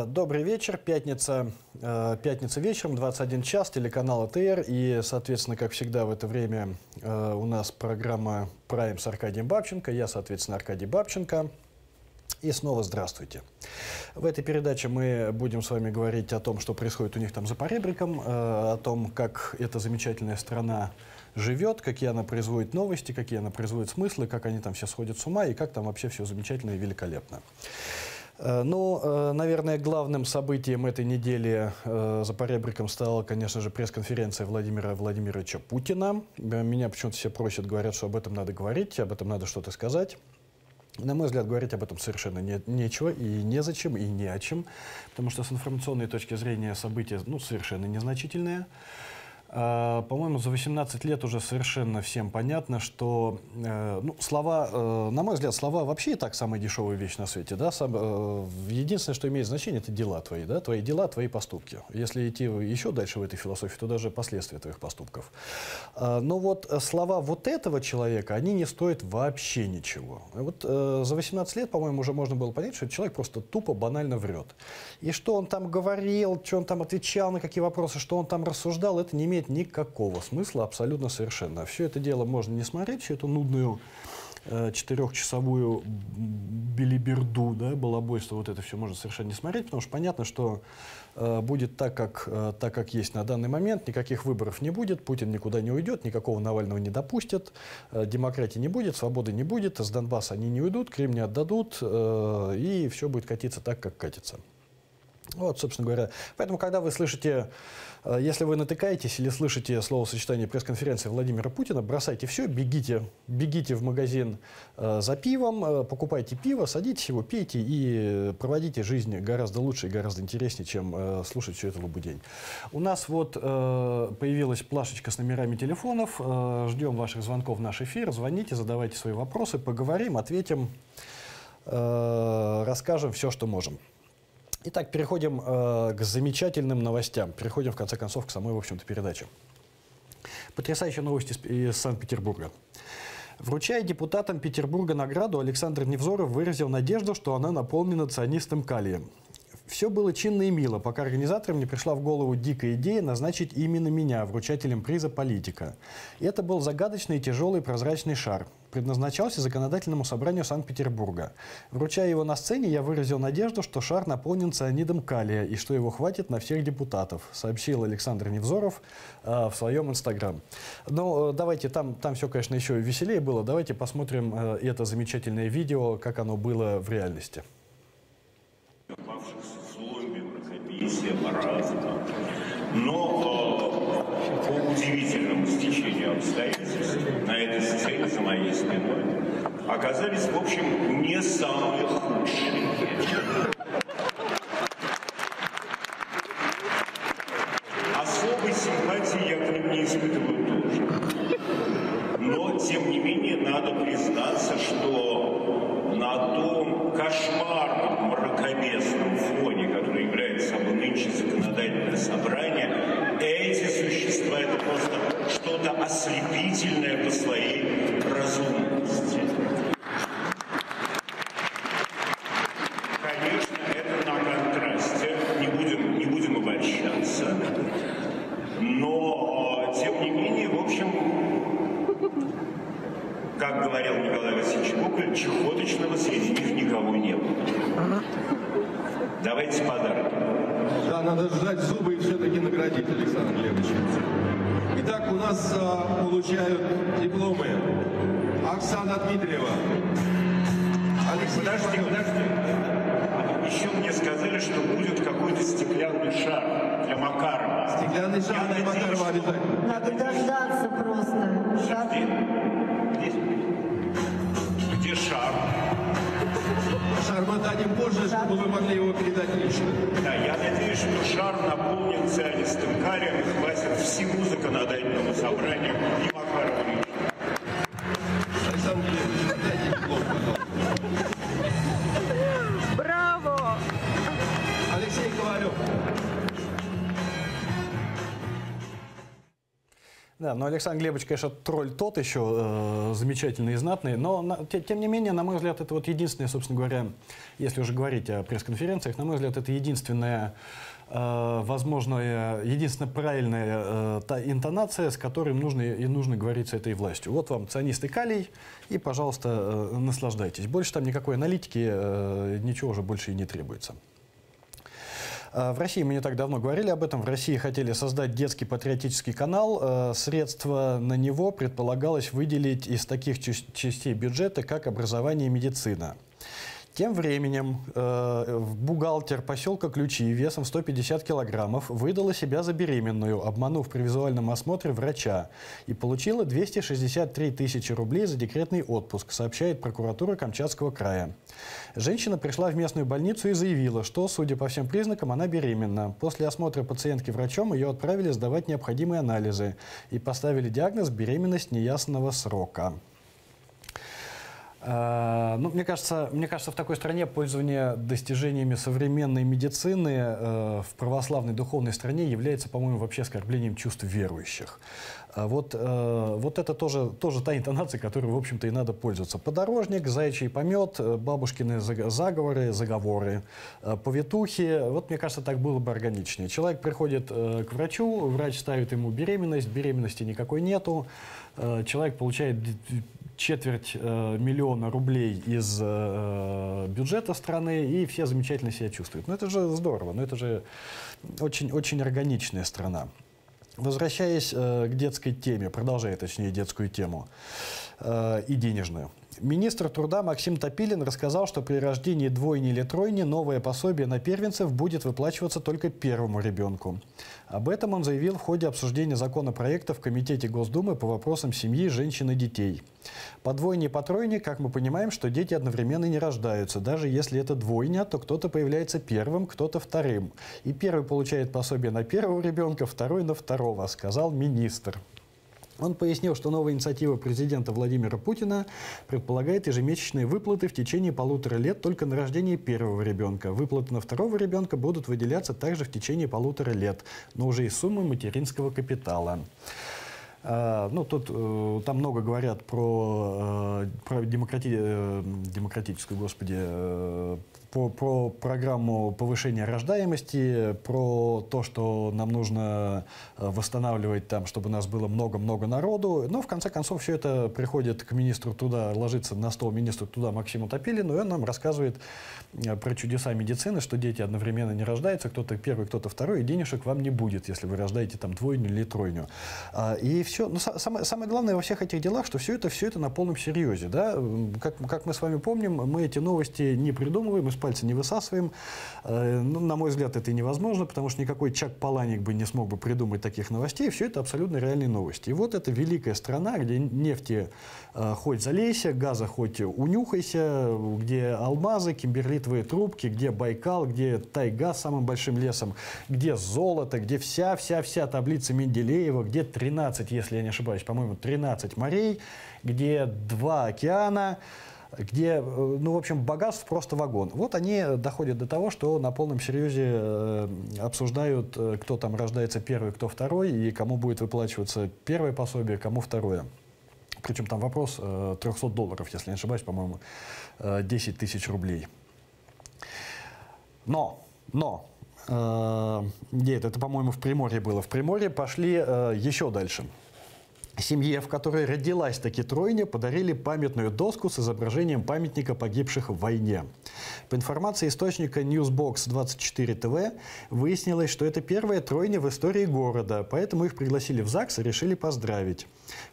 Добрый вечер. Пятница вечером, 21 час, телеканал АТР. И, соответственно, как всегда в это время у нас программа «Прайм» с Аркадием Бабченко. Я, соответственно, Аркадий Бабченко. И снова здравствуйте. В этой передаче мы будем с вами говорить о том, что происходит у них там за поребриком, о том, как эта замечательная страна живет, какие она производит новости, какие она производит смыслы, как они там все сходят с ума и как там вообще все замечательно и великолепно. Ну, наверное, главным событием этой недели за поребриком стала, конечно же, пресс-конференция Владимира Владимировича Путина. Меня почему-то все просят, говорят, что об этом надо говорить, об этом надо что-то сказать. На мой взгляд, говорить об этом совершенно нечего и незачем, и не о чем, потому что с информационной точки зрения события совершенно незначительные. По-моему, за 18 лет уже совершенно всем понятно, что слова, на мой взгляд, слова вообще и так самая дешевая вещь на свете. Да? Единственное, что имеет значение, это дела твои. Да? Твои дела, твои поступки. Если идти еще дальше в этой философии, то даже последствия твоих поступков. Но вот слова вот этого человека, они не стоят вообще ничего. Вот за 18 лет, по-моему, уже можно было понять, что этот человек просто тупо, банально врет. И что он там говорил, что он там отвечал на какие вопросы, что он там рассуждал, это не имеет никакого смысла абсолютно совершенно. Все это дело можно не смотреть, всю эту нудную 4-часовую билиберду, да, балабойство, вот это все можно совершенно не смотреть, потому что понятно, что будет так, как есть на данный момент, никаких выборов не будет, Путин никуда не уйдет, никакого Навального не допустят, демократии не будет, свободы не будет, с Донбасса они не уйдут, Крым не отдадут, и все будет катиться так, как катится. Вот, собственно говоря. Поэтому, когда вы слышите, если вы натыкаетесь или слышите словосочетание пресс-конференции Владимира Путина, бросайте все, бегите в магазин за пивом, покупайте пиво, садитесь его, пейте и проводите жизнь гораздо лучше и гораздо интереснее, чем слушать все это в любой день. У нас вот появилась плашечка с номерами телефонов. Ждем ваших звонков в наш эфир. Звоните, задавайте свои вопросы, поговорим, ответим, расскажем все, что можем. Итак, переходим к замечательным новостям. Переходим, в конце концов, к самой, в общем-то, передаче. Потрясающие новости из Санкт-Петербурга. Вручая депутатам Петербурга награду, Александр Невзоров выразил надежду, что она наполнена цианистым калием. Все было чинно и мило, пока организаторам не пришла в голову дикая идея назначить именно меня вручателем приза «Политика». И это был загадочный и тяжелый прозрачный шар. Предназначался законодательному собранию Санкт-Петербурга. Вручая его на сцене, я выразил надежду, что шар наполнен цианидом калия и что его хватит на всех депутатов, сообщил Александр Невзоров в своем Инстаграм. Но давайте, там все, конечно, еще веселее было. Давайте посмотрим это замечательное видео, как оно было в реальности. Но по удивительному стечению обстоятельств на этой сцене за моей спиной оказались, в общем, не самые худшие. Особой симпатии я к ним не испытываю тоже. Но, тем не менее, надо признаться, что на том кошмарном, мракобесном фоне, который является собой нынче законодательное собрание, эти существа — это просто что-то ослепительное по своей разумности. Конечно, это на контрасте, не будем обольщаться, но, тем не менее, в общем, как говорил Николай Васильевич Гоголь, чехоточного среди них никого не было. Давайте подарки. Да, надо сжать зубы и все-таки наградить Александра Глебовича. Итак, у нас получают дипломы Оксана Дмитриева. Подожди. Еще мне сказали, что будет какой-то стеклянный шар для Макарова. Стеклянный шар для Макарова обязательно. Надо дождаться просто. Шар. Где шар? Шар мы отдадим позже, чтобы вы могли его передать лично. Да, я надеюсь, что шар наполнен цианистым калием и хватит всему законодательному собранию и Макарову лично. Александр Глебович, дайте диплом, пожалуйста. Браво! Алексей Ковалев. Да, но Александр Глебович, конечно, тролль тот еще, замечательный и знатный, но, тем не менее, на мой взгляд, это вот единственное, собственно говоря, если уже говорить о пресс-конференциях, на мой взгляд, это единственная возможно, единственная правильная та интонация, с которой нужно говорить с этой властью. Вот вам ционист и калий, и, пожалуйста, наслаждайтесь. Больше там никакой аналитики, ничего уже больше и не требуется. В России мы не так давно говорили об этом. В России хотели создать детский патриотический канал. Средства на него предполагалось выделить из таких частей бюджета, как образование и медицина. Тем временем бухгалтер поселка Ключи весом 150 килограммов выдала себя за беременную, обманув при визуальном осмотре врача, и получила 263 тысячи рублей за декретный отпуск, сообщает прокуратура Камчатского края. Женщина пришла в местную больницу и заявила, что, судя по всем признакам, она беременна. После осмотра пациентки врачом ее отправили сдавать необходимые анализы и поставили диагноз «беременность неясного срока». Ну, мне кажется, в такой стране пользование достижениями современной медицины в православной духовной стране является, по-моему, вообще оскорблением чувств верующих. Вот это тоже та интонация, которой, в общем-то, и надо пользоваться. Подорожник, заячий помет, бабушкины заговоры, повитухи. Вот, мне кажется, так было бы органичнее. Человек приходит к врачу, врач ставит ему беременность, беременности никакой нету. Человек получает 250 000 рублей из бюджета страны, и все замечательно себя чувствуют. Ну, это же здорово, но это же очень органичная страна. Возвращаясь к детской теме, продолжая, точнее, детскую тему и денежную. Министр труда Максим Топилин рассказал, что при рождении двойни или тройни новое пособие на первенцев будет выплачиваться только первому ребенку. Об этом он заявил в ходе обсуждения законопроекта в Комитете Госдумы по вопросам семьи, женщин и детей. По двойне и по тройне, как мы понимаем, что дети одновременно не рождаются. Даже если это двойня, то кто-то появляется первым, кто-то вторым. И первый получает пособие на первого ребенка, второй на второго, сказал министр. Он пояснил, что новая инициатива президента Владимира Путина предполагает ежемесячные выплаты в течение 1,5 лет только на рождение первого ребенка. Выплаты на второго ребенка будут выделяться также в течение 1,5 лет, но уже из суммы материнского капитала. Ну, там много говорят про демократическую, про программу повышения рождаемости, про то, что нам нужно восстанавливать там, чтобы у нас было много-много народу. Но в конце концов все это приходит к министру труда, ложится на стол министру труда Максиму Топилину, и он нам рассказывает про чудеса медицины, что дети одновременно не рождаются, кто-то первый, кто-то второй, и денежек вам не будет, если вы рождаете там двойню или тройню. И все. Но самое главное во всех этих делах, что все это на полном серьезе. Да? Как мы с вами помним, мы эти новости не придумываем, из пальца не высасываем. Ну, на мой взгляд, это невозможно, потому что никакой Чак Паланик бы не смог бы придумать таких новостей. Все это абсолютно реальные новости. И вот это великая страна, где нефти хоть залейся, газа хоть унюхайся, где алмазы, кимберлитовые трубки, где Байкал, где тайга с самым большим лесом, где золото, где вся таблица Менделеева, где 13, если я не ошибаюсь, по-моему, 13 морей, где 2 океана, где, ну, в общем, богатств просто вагон. Вот они доходят до того, что на полном серьезе обсуждают, кто там рождается первый, кто второй, и кому будет выплачиваться первое пособие, кому второе. Причем там вопрос $300, если не ошибаюсь, по-моему, 10 тысяч рублей. Но нет, это, по-моему, в Приморье было. В Приморье пошли еще дальше. Семье, в которой родилась таки тройня, подарили памятную доску с изображением памятника погибших в войне. По информации источника Newsbox 24 ТВ, выяснилось, что это первая тройня в истории города, поэтому их пригласили в ЗАГС и решили поздравить.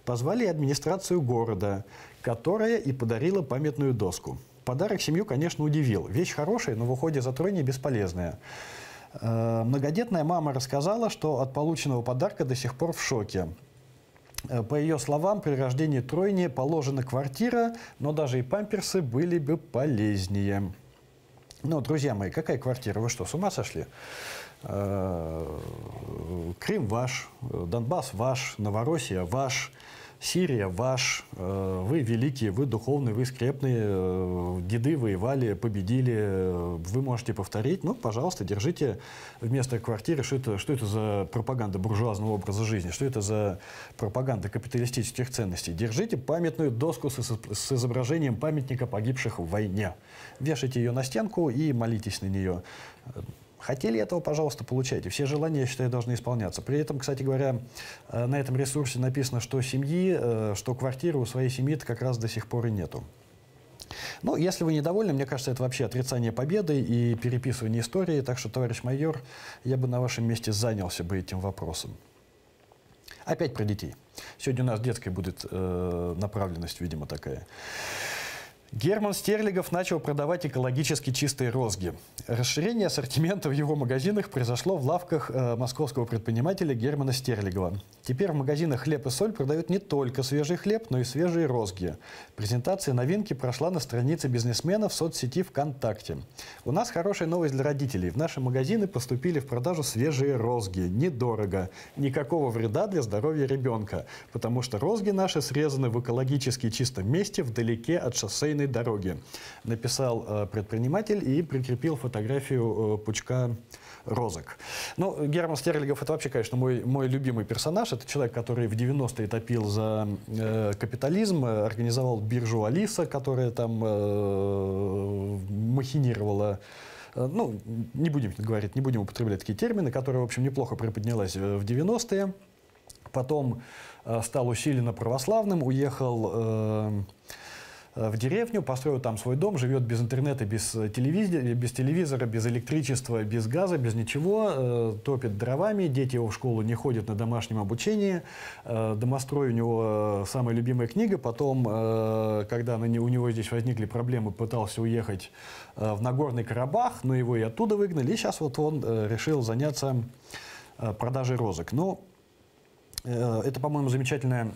Позвали администрацию города, которая и подарила памятную доску. Подарок семью, конечно, удивил. Вещь хорошая, но в уходе за тройней бесполезная. Многодетная мама рассказала, что от полученного подарка до сих пор в шоке. По ее словам, при рождении тройни положена квартира, но даже и памперсы были бы полезнее. Ну, друзья мои, какая квартира? Вы что, с ума сошли? Крым ваш, Донбасс ваш, Новороссия ваш, Сирия ваш, вы великие, вы духовные, вы скрепные, деды воевали, победили, вы можете повторить, ну, пожалуйста, держите вместо квартиры, что это за пропаганда буржуазного образа жизни, что это за пропаганда капиталистических ценностей. Держите памятную доску с изображением памятника погибших в войне. Вешайте ее на стенку и молитесь на нее. Хотели этого, пожалуйста, получайте. Все желания, я считаю, должны исполняться. При этом, кстати говоря, на этом ресурсе написано, что семьи, что квартиры у своей семьи-то как раз до сих пор и нету. Но если вы недовольны, мне кажется, это вообще отрицание победы и переписывание истории. Так что, товарищ майор, я бы на вашем месте занялся бы этим вопросом. Опять про детей. Сегодня у нас детская будет направленность, видимо, такая. Герман Стерлигов начал продавать экологически чистые розги. Расширение ассортимента в его магазинах произошло в лавках московского предпринимателя Германа Стерлигова. Теперь в магазинах «Хлеб и соль» продают не только свежий хлеб, но и свежие розги. Презентация новинки прошла на странице бизнесмена в соцсети ВКонтакте. У нас хорошая новость для родителей. В наши магазины поступили в продажу свежие розги. Недорого. Никакого вреда для здоровья ребенка. Потому что розги наши срезаны в экологически чистом месте вдалеке от шоссейной дороги, написал предприниматель и прикрепил фотографию пучка розок. Ну, Герман Стерлигов — это вообще, конечно, мой любимый персонаж. Это человек, который в 90-е топил за капитализм, организовал биржу Алиса, которая там махинировала. Ну, не будем говорить, не будем употреблять такие термины, которая, в общем, неплохо приподнялась в 90-е. Потом стал усиленно православным, уехал в деревню, построил там свой дом, живет без интернета, без телевизора, без электричества, без газа, без ничего, топит дровами, дети его в школу не ходят на домашнем обучении, «Домострой» у него самая любимая книга, потом, когда у него здесь возникли проблемы, пытался уехать в Нагорный Карабах, но его и оттуда выгнали, и сейчас вот он решил заняться продажей розок. Ну, это, по-моему, замечательно,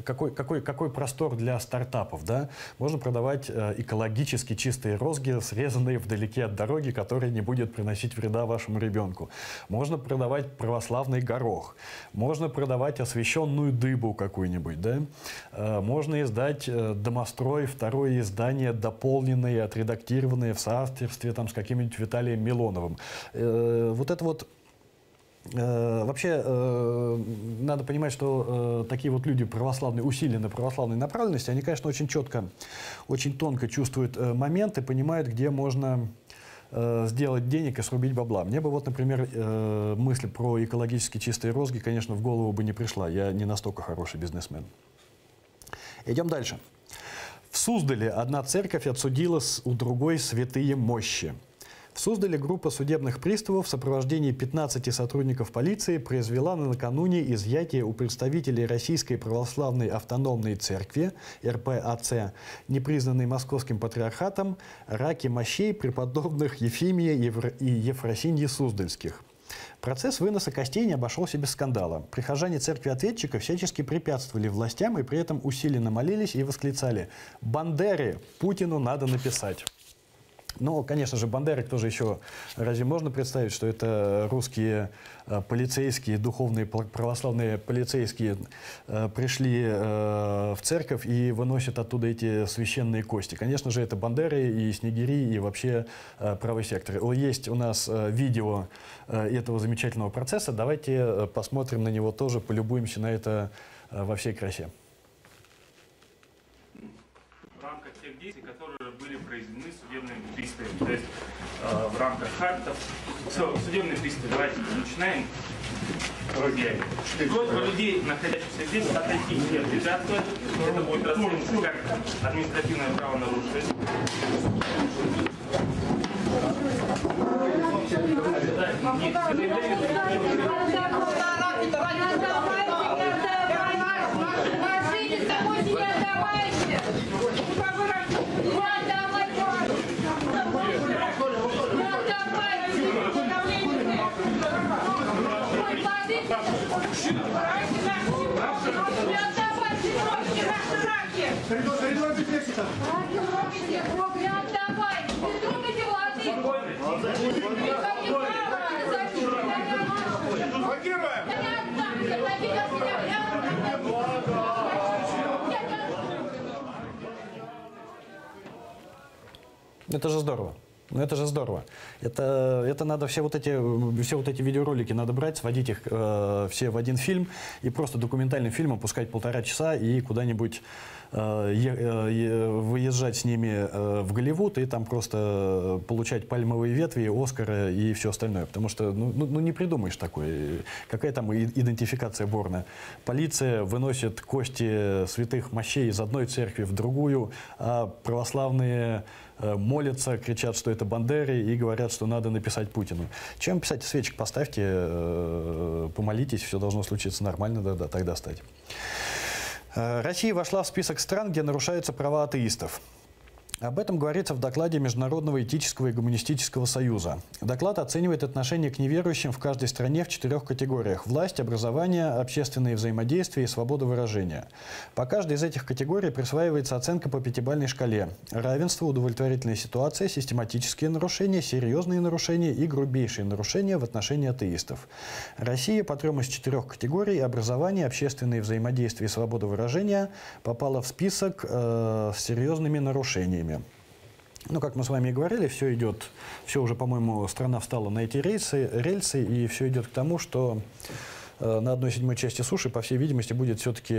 какой простор для стартапов, да? Можно продавать экологически чистые розги, срезанные вдалеке от дороги, которые не будет приносить вреда вашему ребенку. Можно продавать православный горох. Можно продавать освященную дыбу какую-нибудь, да? Можно издать «Домострой», второе издание, дополненное, отредактированное в соавторстве там с каким-нибудь Виталием Милоновым. Вот это вот. Вообще, надо понимать, что такие вот люди православные, усиленно православной направленности, они, конечно, очень четко, очень тонко чувствуют моменты, понимают, где можно сделать денег и срубить бабла. Мне бы вот, например, мысль про экологически чистые розги, конечно, в голову бы не пришла. Я не настолько хороший бизнесмен. Идем дальше. В Суздале одна церковь отсудилась у другой святые мощи. В Суздале группа судебных приставов в сопровождении 15 сотрудников полиции произвела накануне изъятие у представителей Российской Православной Автономной Церкви, РПАЦ, непризнанной Московским Патриархатом, раки мощей преподобных Ефимия и Ефросиньи Суздальских. Процесс выноса костей не обошелся без скандала. Прихожане церкви-ответчика всячески препятствовали властям и при этом усиленно молились и восклицали: «Бандере, Путину надо написать». Ну, конечно же, бандеры, кто же еще, разве можно представить, что это русские полицейские, духовные православные полицейские пришли в церковь и выносят оттуда эти священные кости? Конечно же, это бандеры и снегири, и вообще правый сектор. Есть у нас видео этого замечательного процесса, давайте посмотрим на него тоже, полюбуемся на это во всей красе. В рамках тех действий, которые были произведены судебными приставами, то есть в рамках актов. Все, судебные приставы, давайте начинаем. Просьба людей, находящихся здесь, отойти не препятствовать. Это будет расцениваться как административное правонарушение. Это же здорово. Ну это же здорово. Это надо все вот эти видеоролики надо брать, сводить их все в один фильм и просто документальным фильмом пускать 1,5 часа и куда-нибудь выезжать с ними в Голливуд и там просто получать пальмовые ветви, Оскары и все остальное. Потому что ну не придумаешь такое. Какая там идентификация Борна? Полиция выносит кости святых мощей из одной церкви в другую, а православные молятся, кричат, что это Бандеры, и говорят, что надо написать Путину. Чем писать? Свечек поставьте, помолитесь, все должно случиться нормально, да, тогда стать. Россия вошла в список стран, где нарушаются права атеистов. Об этом говорится в докладе Международного этического и гуманистического союза. Доклад оценивает отношение к неверующим в каждой стране в 4 категориях: власть, образование, общественные взаимодействия и свобода выражения. По каждой из этих категорий присваивается оценка по 5-бальной шкале: равенство, удовлетворительная ситуация, систематические нарушения, серьезные нарушения и грубейшие нарушения в отношении атеистов. Россия по 3 из 4 категорий: образование, общественные взаимодействия и свобода выражения — попала в список с серьезными нарушениями. Ну, как мы с вами и говорили, все уже, по-моему, страна встала на эти рельсы, и все идет к тому, что на 1/7 части суши, по всей видимости, будет все-таки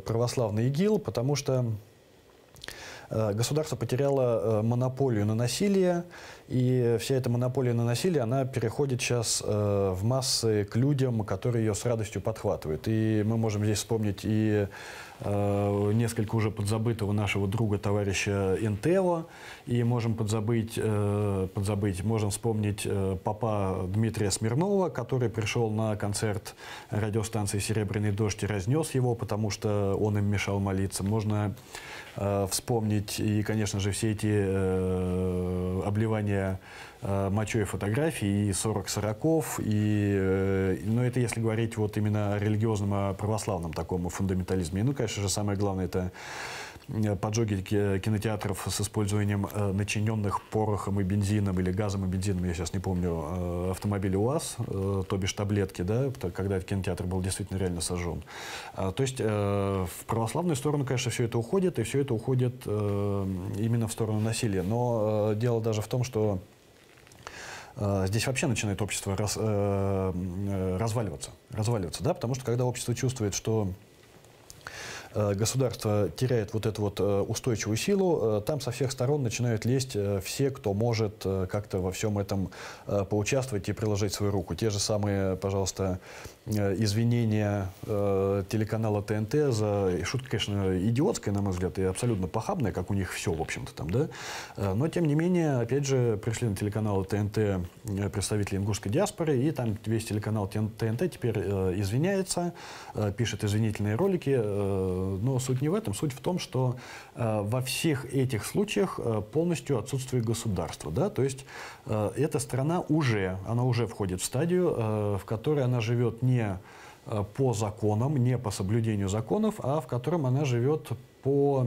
православный ИГИЛ, потому что государство потеряло монополию на насилие, и вся эта монополия на насилие, она переходит сейчас в массы к людям, которые ее с радостью подхватывают. И мы можем здесь вспомнить и несколько уже подзабытого нашего друга, товарища Энтео, и можем можем вспомнить попа Дмитрия Смирнова, который пришел на концерт радиостанции «Серебряный дождь» и разнес его, потому что он им мешал молиться. Можно вспомнить и, конечно же, все эти обливания мочой фотографий, и 40-40, но это если говорить вот именно о религиозном, о православном таком фундаментализме. Ну, конечно же, самое главное — это поджоги кинотеатров с использованием начиненных порохом и бензином, или газом и бензином, я сейчас не помню, автомобиля УАЗ, то бишь таблетки, да, когда этот кинотеатр был действительно реально сожжен. То есть в православную сторону, конечно, все это уходит, и все это уходит именно в сторону насилия. Но дело даже в том, что здесь вообще начинает общество разваливаться, да, потому что когда общество чувствует, что государство теряет вот эту вот устойчивую силу, там со всех сторон начинают лезть все, кто может как-то во всем этом поучаствовать и приложить свою руку. Те же самые, пожалуйста, извинения телеканала ТНТ за... Шутка, конечно, идиотская, на мой взгляд, и абсолютно похабная, как у них все, в общем-то, там, да. Но, тем не менее, опять же, пришли на телеканал ТНТ представители ингушской диаспоры, и там весь телеканал ТНТ теперь извиняется, пишет извинительные ролики. Но суть не в этом, суть в том, что во всех этих случаях полностью отсутствует государство. Да? То есть эта страна уже входит в стадию, в которой она живет не по законам, не по соблюдению законов, а в котором она живет по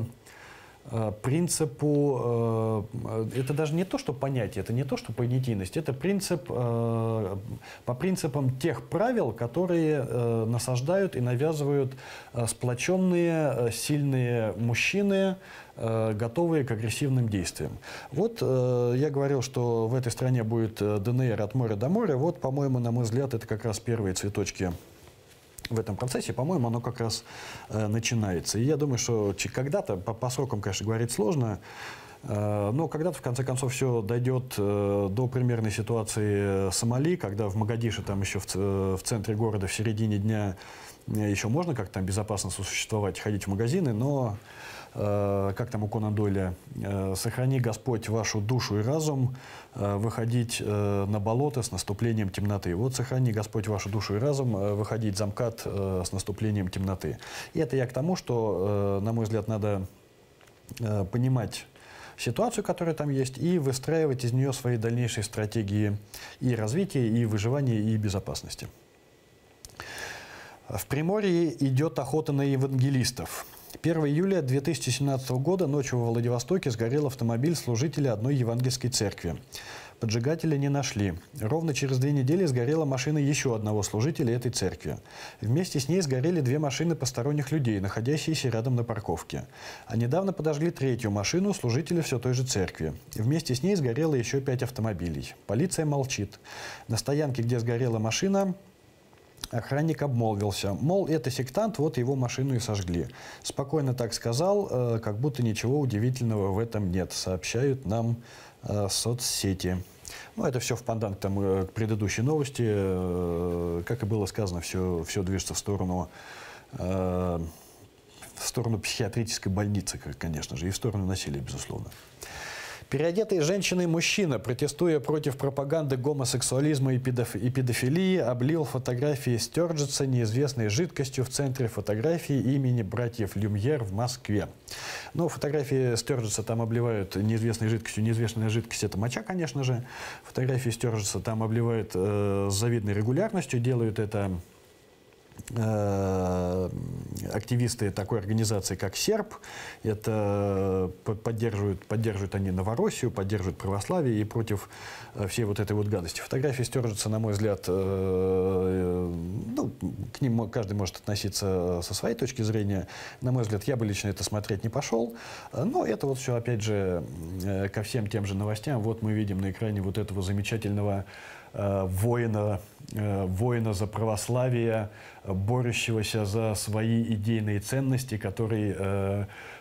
принципу, это даже не то, что понятие, это не то, что понятийность, это принцип, по принципам тех правил, которые насаждают и навязывают сплоченные, сильные мужчины, готовые к агрессивным действиям. Вот я говорил, что в этой стране будет ДНР от моря до моря. Вот, по-моему, на мой взгляд, это как раз первые цветочки в этом процессе, по-моему, оно как раз начинается. И я думаю, что когда-то, по срокам, конечно, говорить сложно, но когда-то, в конце концов, все дойдет до примерной ситуации Сомали, когда в Могадишо, там еще в центре города, в середине дня еще можно как-то там безопасно существовать, ходить в магазины, но, как там у Конан Дойля, «Сохрани, Господь, вашу душу и разум, выходить на болото с наступлением темноты». Вот «Сохрани, Господь, вашу душу и разум, выходить за МКАД с наступлением темноты». И это я к тому, что, на мой взгляд, надо понимать ситуацию, которая там есть, и выстраивать из нее свои дальнейшие стратегии и развития, и выживания, и безопасности. В Приморье идет охота на евангелистов. 1 июля 2017 года ночью во Владивостоке сгорел автомобиль служителя одной евангельской церкви. Поджигателя не нашли. Ровно через 2 недели сгорела машина еще одного служителя этой церкви. Вместе с ней сгорели 2 машины посторонних людей, находящиеся рядом на парковке. А недавно подожгли 3-ю машину служителя все той же церкви. Вместе с ней сгорело еще 5 автомобилей. Полиция молчит. На стоянке, где сгорела машина, охранник обмолвился. Мол, это сектант, вот его машину и сожгли. Спокойно так сказал, как будто ничего удивительного в этом нет, сообщают нам соцсети. Ну, это все в пандан к предыдущей новости. Как и было сказано, все движется в сторону психиатрической больницы, конечно же, и в сторону насилия, безусловно. Переодетый женщиной мужчина, протестуя против пропаганды гомосексуализма и педофилии, облил фотографии Стёрджеса неизвестной жидкостью в центре фотографии имени братьев Люмьер в Москве. Но фотографии Стёрджеса там обливают неизвестной жидкостью. Неизвестная жидкость – это моча, конечно же. Фотографии Стёрджеса там обливают с завидной регулярностью, делают это активисты такой организации, как СЕРП. Это поддерживают они Новороссию, поддерживают православие и против всей вот этой вот гадости. Фотографии Стёрджеса, на мой взгляд, ну, к ним каждый может относиться со своей точки зрения. На мой взгляд, я бы лично это смотреть не пошел. Но это вот все, опять же, ко всем тем же новостям. Вот мы видим на экране вот этого замечательного воина за православие, борющегося за свои идейные ценности, который,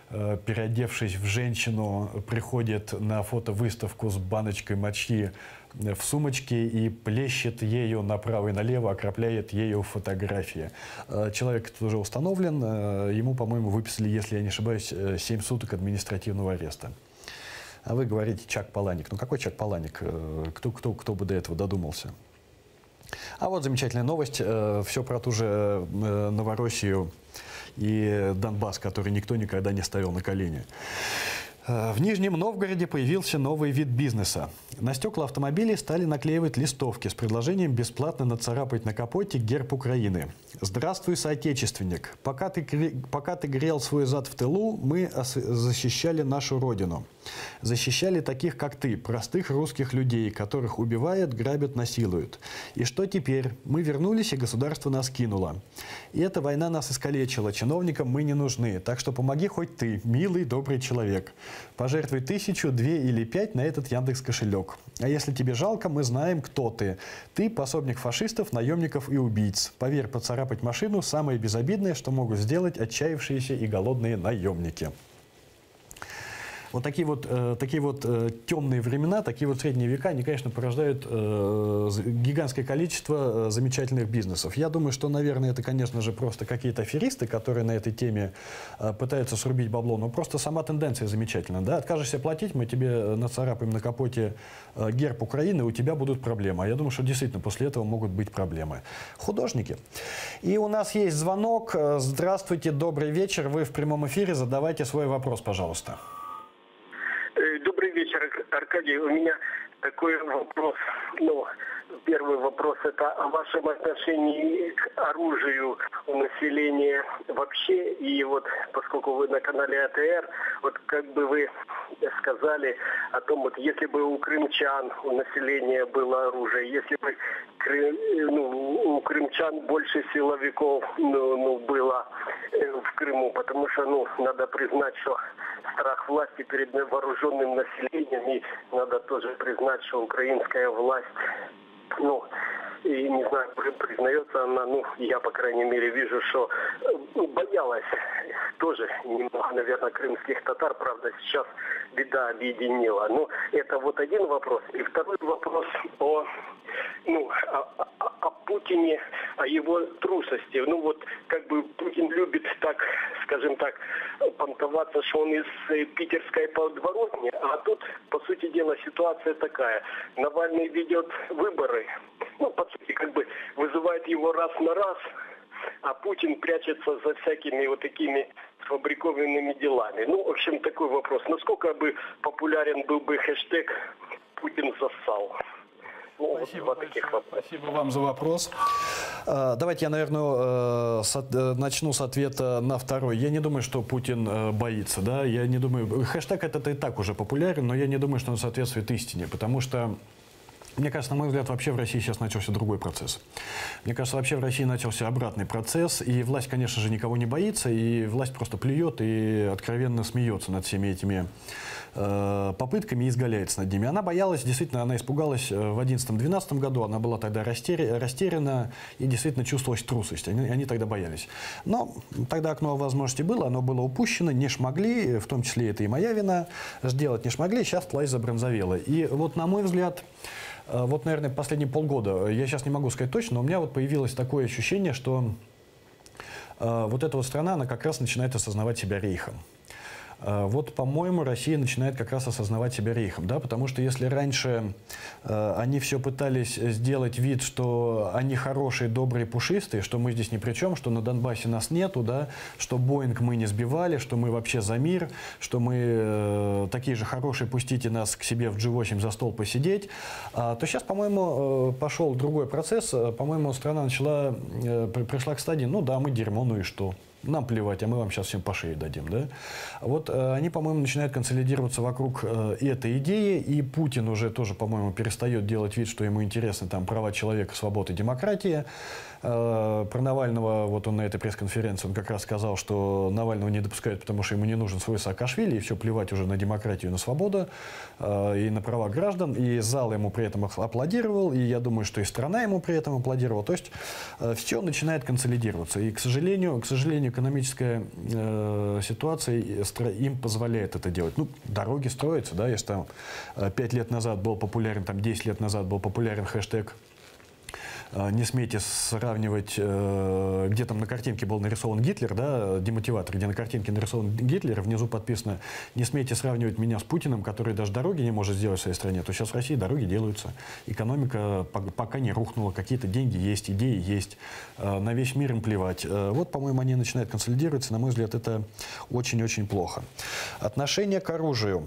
переодевшись в женщину, приходит на фотовыставку с баночкой мочи в сумочке и плещет ею направо и налево, окропляет ею фотографии. Человек этот уже установлен, ему, по-моему, выписали, если я не ошибаюсь, 7 суток административного ареста. А вы говорите Чак Паланик. Ну какой Чак Паланик? Кто бы до этого додумался? А вот замечательная новость. Все про ту же Новороссию и Донбасс, который никто никогда не ставил на колени. В Нижнем Новгороде появился новый вид бизнеса. На стекла автомобилей стали наклеивать листовки с предложением бесплатно нацарапать на капоте герб Украины. «Здравствуй, соотечественник! Пока ты грел свой зад в тылу, мы защищали нашу родину. Защищали таких, как ты, простых русских людей, которых убивают, грабят, насилуют. И что теперь? Мы вернулись, и государство нас кинуло. И эта война нас искалечила. Чиновникам мы не нужны. Так что помоги хоть ты, милый, добрый человек. Пожертвуй 1000, 2 или 5 на этот Яндекс.Кошелек. А если тебе жалко, мы знаем, кто ты. Ты пособник фашистов, наемников и убийц. Поверь, поцарапать машину – самое безобидное, что могут сделать отчаявшиеся и голодные наемники». Вот такие вот темные времена, такие вот средние века, они, конечно, порождают гигантское количество замечательных бизнесов. Я думаю, что, наверное, это, конечно же, просто какие-то аферисты, которые на этой теме пытаются срубить бабло. Но просто сама тенденция замечательна. Да? Откажешься платить, мы тебе нацарапаем на капоте герб Украины, у тебя будут проблемы. А я думаю, что действительно после этого могут быть проблемы. Художники. И у нас есть звонок. Здравствуйте, добрый вечер. Вы в прямом эфире. Задавайте свой вопрос, пожалуйста. Добрый вечер, Аркадий. У меня такой вопрос. Ну, первый вопрос – это о вашем отношении к оружию у населения вообще. И вот, поскольку вы на канале АТР, вот как бы вы сказали о том, вот если бы у крымчан, у населения было оружие, если бы у крымчан больше силовиков было в Крыму, потому что, надо признать, что страх власти перед вооруженным населением, и надо тоже признать, что украинская власть, и не знаю, признается она, я, по крайней мере, вижу, что боялась тоже немного, наверное, крымских татар, правда, сейчас беда объединила. Но это вот один вопрос. И второй вопрос о Путине, о его трусости. Как бы Путин любит, так, скажем так, понтоваться, что он из питерской подворотни, а тут, по сути дела, ситуация такая. Навальный ведет выборы, по сути, как бы вызывает его раз на раз, а Путин прячется за всякими вот такими сфабрикованными делами. В общем, такой вопрос. Насколько бы популярен был бы хэштег «Путин зассал»? Спасибо вам за вопрос. Давайте я, наверное, начну с ответа на второй. Я не думаю, что Путин боится. Да? Я не думаю. Хэштег этот и так уже популярен, но я не думаю, что он соответствует истине. Потому что Мне кажется, на мой взгляд, вообще в России сейчас начался другой процесс. Мне кажется, вообще в России начался обратный процесс, и власть, конечно же, никого не боится, и власть просто плюет и откровенно смеется над всеми этими попытками и изгаляется над ними. Она боялась, действительно, она испугалась в 2011-2012 году, она была тогда растеряна и действительно чувствовалась трусость. Они тогда боялись. Но тогда окно возможностей было, оно было упущено, не шмогли, в том числе это и моя вина, сделать не шмогли, сейчас власть забронзовела. И вот, на мой взгляд, вот, наверное, последние полгода, я сейчас не могу сказать точно, но у меня вот появилось такое ощущение, что вот эта вот страна, она как раз начинает осознавать себя рейхом. Вот, по-моему, Россия начинает как раз осознавать себя рейхом, да, потому что если раньше они все пытались сделать вид, что они хорошие, добрые, пушистые, что мы здесь ни при чем, что на Донбассе нас нету, да, что Боинг мы не сбивали, что мы вообще за мир, что мы такие же хорошие, пустите нас к себе в G8 за стол посидеть, то сейчас, по-моему, пошел другой процесс, по-моему, страна пришла к стадии, ну да, мы дерьмо, ну и что? Нам плевать, а мы вам сейчас всем по шее дадим. Да? Вот они, по-моему, начинают консолидироваться вокруг этой идеи, и Путин уже тоже, по-моему, перестает делать вид, что ему интересны там права человека, свобода и демократия. Про Навального, вот он на этой пресс-конференции, он как раз сказал, что Навального не допускают, потому что ему не нужен свой Саакашвили, и все плевать уже на демократию, на свободу и на права граждан, и зал ему при этом аплодировал, и я думаю, что и страна ему при этом аплодировала. То есть все начинает консолидироваться, и, к сожалению, экономическая ситуация им позволяет это делать. Ну, дороги строятся, да, если там 5 лет назад был популярен, там 10 лет назад был популярен хэштег «Не смейте сравнивать», где там на картинке был нарисован Гитлер, да, демотиватор, где на картинке нарисован Гитлер, внизу подписано «Не смейте сравнивать меня с Путиным, который даже дороги не может сделать в своей стране», то сейчас в России дороги делаются. Экономика пока не рухнула, какие-то деньги есть, идеи есть, на весь мир им плевать. Вот, по-моему, они начинают консолидироваться, на мой взгляд, это очень-очень плохо. Отношение к оружию.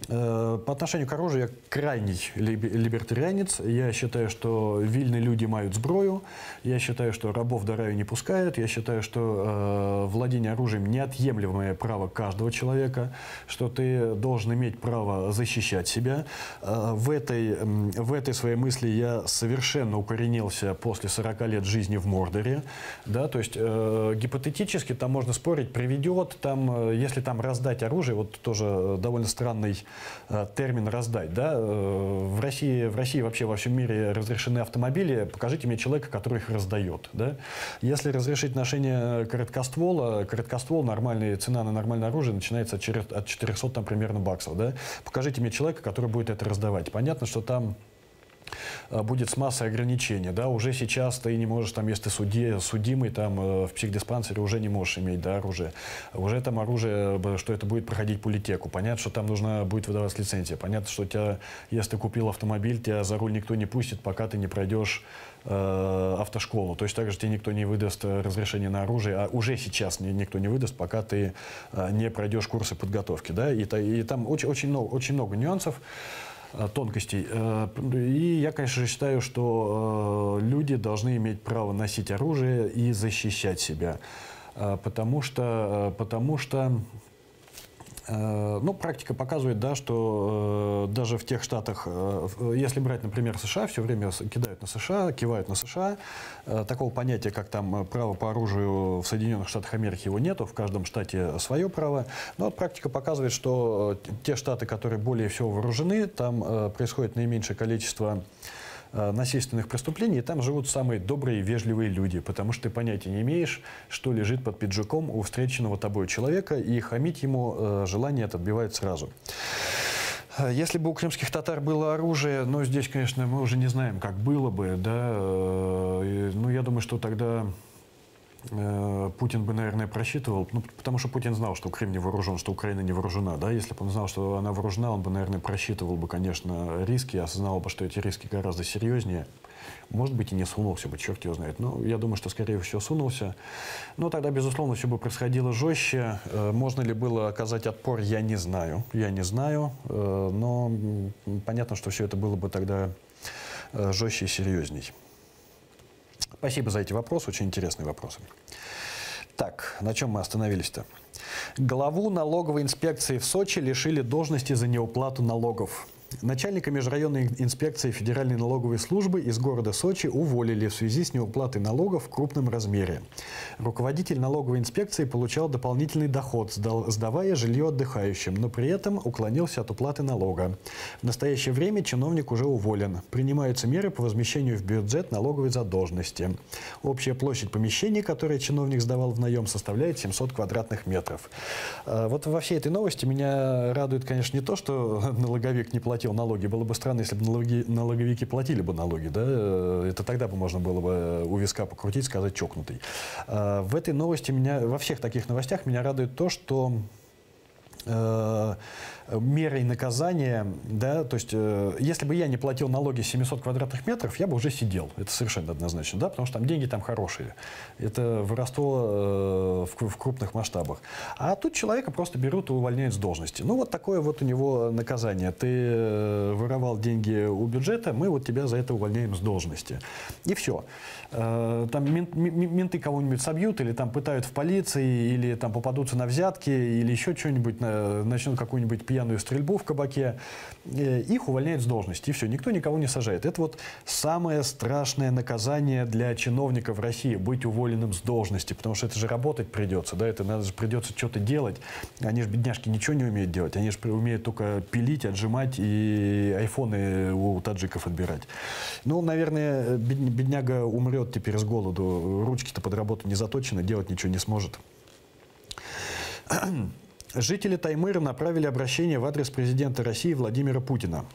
По отношению к оружию я крайний либертарианец. Я считаю, что вільні люди мають зброю. Я считаю, что рабов до раю не пускают. Я считаю, что владение оружием – неотъемлемое право каждого человека, что ты должен иметь право защищать себя. В этой своей мысли я совершенно укоренился после 40 лет жизни в Мордоре. Да, то есть гипотетически там можно спорить, приведет, там, если там раздать оружие, вот тоже довольно странный термин «раздать». Да? В России вообще во всем мире разрешены автомобили. Покажите мне человека, который их раздает. Да? Если разрешить ношение короткоствол, нормальная цена на нормальное оружие начинается от 400 там, примерно баксов. Да? Покажите мне человека, который будет это раздавать. Понятно, что там будет с массой ограничений, да, уже сейчас ты не можешь, там, если ты судимый, там, в психдиспансере уже не можешь иметь, да, оружие. Уже там оружие, что это будет проходить политеку. Понятно, что там нужна будет выдаваться лицензия. Понятно, что если ты купил автомобиль, тебя за руль никто не пустит, пока ты не пройдешь автошколу. То есть также тебе никто не выдаст разрешение на оружие, а уже сейчас никто не выдаст, пока ты не пройдешь курсы подготовки, да, и там очень много нюансов, тонкостей. И я, конечно же, считаю, что люди должны иметь право носить оружие и защищать себя. Потому что ну, практика показывает, да, что даже в тех штатах, если брать, например, США, все время кидают на США, кивают на США, такого понятия, как там право по оружию в Соединенных Штатах Америки, его нету, в каждом штате свое право. Но вот практика показывает, что те штаты, которые более всего вооружены, там происходит наименьшее количество насильственных преступлений, и там живут самые добрые и вежливые люди, потому что ты понятия не имеешь, что лежит под пиджаком у встреченного тобой человека, и хамить ему желание это отбивает сразу. Если бы у крымских татар было оружие, но здесь, конечно, мы уже не знаем, как было бы, да, ну, я думаю, что тогда Путин бы, наверное, просчитывал, ну, потому что Путин знал, что Крым не вооружен, что Украина не вооружена, да, если бы он знал, что она вооружена, он бы, наверное, просчитывал бы, конечно, риски, осознал бы, что эти риски гораздо серьезнее. Может быть, и не сунулся бы, черт его знает. Но я думаю, что, скорее всего, сунулся. Но тогда, безусловно, все бы происходило жестче. Можно ли было оказать отпор, я не знаю. Я не знаю, но понятно, что все это было бы тогда жестче и серьезней. Спасибо за эти вопросы, очень интересные вопросы. Так, на чем мы остановились-то? Главу налоговой инспекции в Сочи лишили должности за неуплату налогов. Начальника межрайонной инспекции Федеральной налоговой службы из города Сочи уволили в связи с неуплатой налогов в крупном размере. Руководитель налоговой инспекции получал дополнительный доход, сдавая жилье отдыхающим, но при этом уклонился от уплаты налога. В настоящее время чиновник уже уволен. Принимаются меры по возмещению в бюджет налоговой задолженности. Общая площадь помещений, которые чиновник сдавал в наем, составляет 700 квадратных метров. Вот во всей этой новости меня радует, конечно, не то, что налоговик не платил налоги. Было бы странно, если бы налоговики платили бы налоги. Да? Это тогда бы можно было бы у виска покрутить, сказать чокнутый. В этой новости во всех таких новостях меня радует то, что мерой наказания, да, то есть, если бы я не платил налоги 700 квадратных метров, я бы уже сидел. Это совершенно однозначно, да, потому что там деньги там хорошие. Это воровство в крупных масштабах. А тут человека просто берут и увольняют с должности. Ну, вот такое вот у него наказание. Ты воровал деньги у бюджета, мы вот тебя за это увольняем с должности. И все. Там менты кого-нибудь собьют, или там пытают в полиции, или там попадутся на взятки, или еще что-нибудь, начнут какую-нибудь пьяную стрельбу в кабаке, их увольняют с должности. И все, никто никого не сажает. Это вот самое страшное наказание для чиновника в России — быть уволенным с должности, потому что это же работать придется, да, это надо же придется что-то делать. Они же, бедняжки, ничего не умеют делать. Они же умеют только пилить, отжимать и айфоны у таджиков отбирать. Ну, наверное, бедняга умрет теперь с голоду. Ручки-то под работу не заточены, делать ничего не сможет. Жители Таймыра направили обращение в адрес президента России Владимира Путина.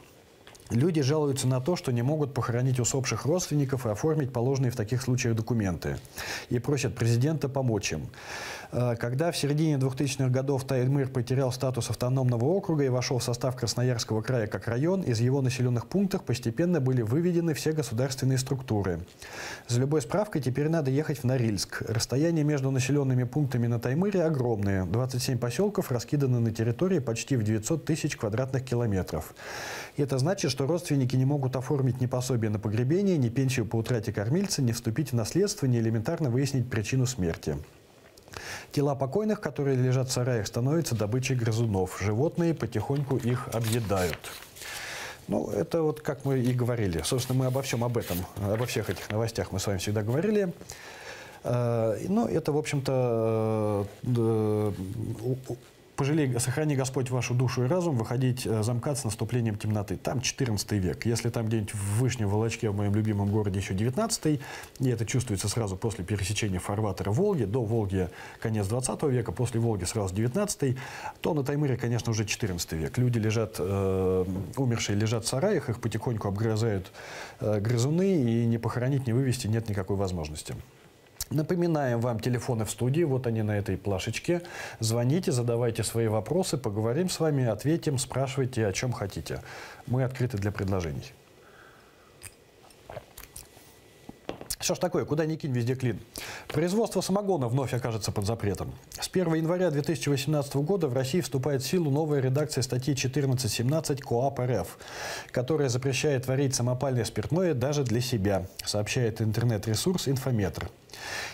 Люди жалуются на то, что не могут похоронить усопших родственников и оформить положенные в таких случаях документы. И просят президента помочь им. Когда в середине 2000-х годов Таймыр потерял статус автономного округа и вошел в состав Красноярского края как район, из его населенных пунктов постепенно были выведены все государственные структуры. За любой справкой теперь надо ехать в Норильск. Расстояние между населенными пунктами на Таймыре огромное. 27 поселков раскиданы на территории почти в 900 тысяч квадратных километров. И это значит, что родственники не могут оформить ни пособие на погребение, ни пенсию по утрате кормильца, ни вступить в наследство, ни элементарно выяснить причину смерти. Тела покойных, которые лежат в сараях, становятся добычей грызунов. Животные потихоньку их объедают. Ну, это вот как мы и говорили. Собственно, мы обо всем об этом, обо всех этих новостях мы с вами всегда говорили. Ну, это, в общем-то, сохрани Господь вашу душу и разум, выходить за МКАД с наступлением темноты. Там 14 век. Если там где-нибудь в Вышнем Волочке, в моем любимом городе, еще 19, и это чувствуется сразу после пересечения фарватера Волги, до Волги конец 20 века, после Волги сразу 19, то на Таймыре, конечно, уже 14 век. Люди лежат, умершие лежат в сараях, их потихоньку обгрызают грызуны, и не похоронить, не вывести нет никакой возможности. Напоминаем вам телефоны в студии, вот они на этой плашечке. Звоните, задавайте свои вопросы, поговорим с вами, ответим, спрашивайте, о чем хотите. Мы открыты для предложений. Что ж такое, куда ни кинь, везде клин. Производство самогона вновь окажется под запретом. С 1 января 2018 года в России вступает в силу новая редакция статьи 14.17 КоАП РФ, которая запрещает варить самопальное спиртное даже для себя, сообщает интернет-ресурс «Инфометр».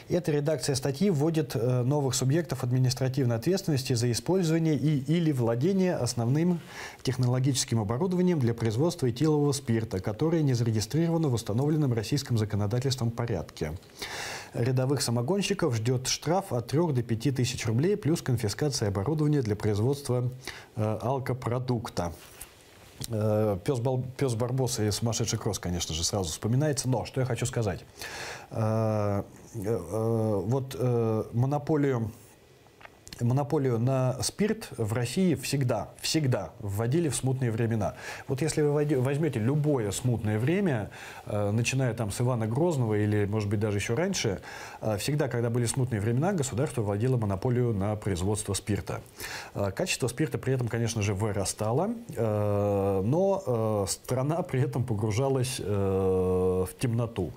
Эта редакция статьи вводит новых субъектов административной ответственности за использование или владение основным технологическим оборудованием для производства этилового спирта, которое не зарегистрировано в установленном российским законодательством порядке. Рядовых самогонщиков ждет штраф от 3 до 5 тысяч рублей плюс конфискация оборудования для производства алкопродукта. Пес Барбос и сумасшедший Кросс, конечно же, сразу вспоминается. Но что я хочу сказать. Вот монополию на спирт в России всегда вводили в смутные времена. Вот если вы возьмете любое смутное время, начиная там с Ивана Грозного или, может быть, даже еще раньше, всегда, когда были смутные времена, государство вводило монополию на производство спирта. Качество спирта при этом, конечно же, вырастало, но страна при этом погружалась в темноту.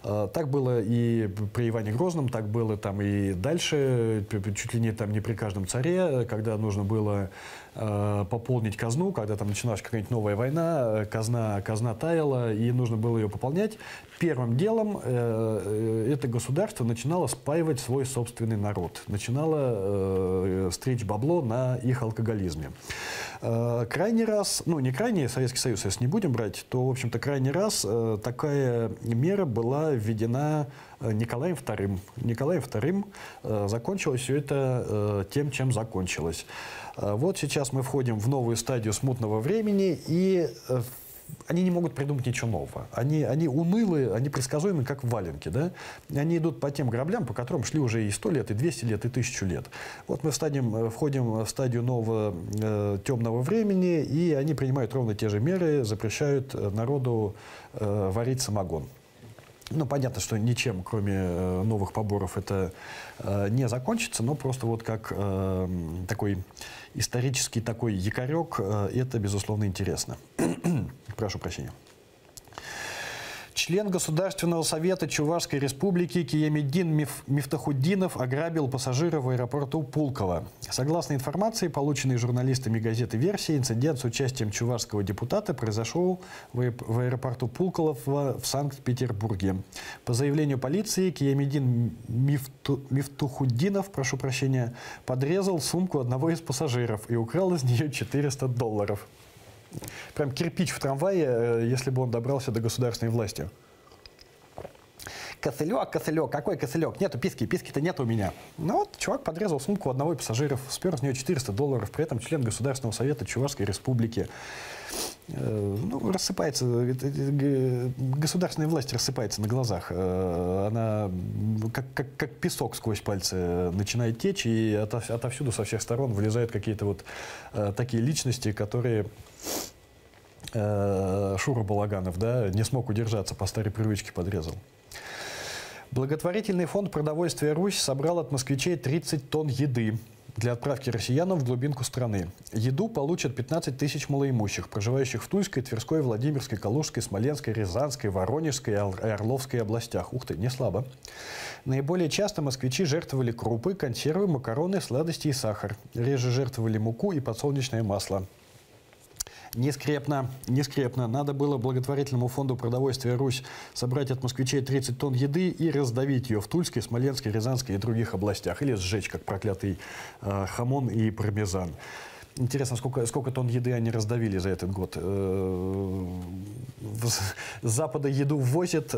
Так было и при Иване Грозном, так было там и дальше, чуть ли не там не при каждом царе, когда нужно было пополнить казну, когда там начиналась какая-нибудь новая война, казна таяла, и нужно было ее пополнять. Первым делом это государство начинало спаивать свой собственный народ, начинало стричь бабло на их алкоголизме. Крайний раз, ну не крайний, Советский Союз, если не будем брать, то, в общем-то, крайний раз такая мера была введена Николаем II. Николаем II закончилось все это тем, чем закончилось. Вот сейчас мы входим в новую стадию смутного времени, и они не могут придумать ничего нового. Они унылые, они предсказуемы, как валенки. Да? Они идут по тем граблям, по которым шли уже и 100 лет, и 200 лет, и 1000 лет. Вот мы входим в стадию нового темного времени, и они принимают ровно те же меры, запрещают народу варить самогон. Ну, понятно, что ничем, кроме новых поборов, это не закончится, но просто вот как такой исторический такой якорек, это, безусловно, интересно. Прошу прощения. Член Государственного совета Чувашской республики Киямиддин Мифтахуддинов ограбил пассажира в аэропорту Пулково. Согласно информации, полученной журналистами газеты «Версия», инцидент с участием чувашского депутата произошел в аэропорту Пулково в Санкт-Петербурге. По заявлению полиции, Киямиддин Мифтахуддинов, прошу прощения, подрезал сумку одного из пассажиров и украл из нее $400. Прям кирпич в трамвае, если бы он добрался до государственной власти. Косылек, косылек, какой косылек? Нету писки, писки-то нет у меня. Ну вот, чувак подрезал сумку одного из пассажиров, спер с нее $400, при этом член Государственного совета Чувашской республики. Ну, рассыпается, государственная власть рассыпается на глазах. Она как песок сквозь пальцы начинает течь, и отовсюду, со всех сторон вылезают какие-то вот такие личности, которые... Шура Балаганов, да, не смог удержаться, по старой привычке подрезал. Благотворительный фонд «Продовольствие Русь» собрал от москвичей 30 тонн еды для отправки россиянам в глубинку страны. Еду получат 15 тысяч малоимущих, проживающих в Тульской, Тверской, Владимирской, Калужской, Смоленской, Рязанской, Воронежской и Орловской областях. Ух ты, не слабо. Наиболее часто москвичи жертвовали крупы, консервы, макароны, сладости и сахар. Реже жертвовали муку и подсолнечное масло. Не скрепно. Надо было благотворительному фонду «Продовольствие Русь» собрать от москвичей 30 тонн еды и раздавить ее в Тульской, Смоленской, Рязанской и других областях. Или сжечь, как проклятый хамон и пармезан. Интересно, сколько тонн еды они раздавили за этот год. С запада еду ввозят,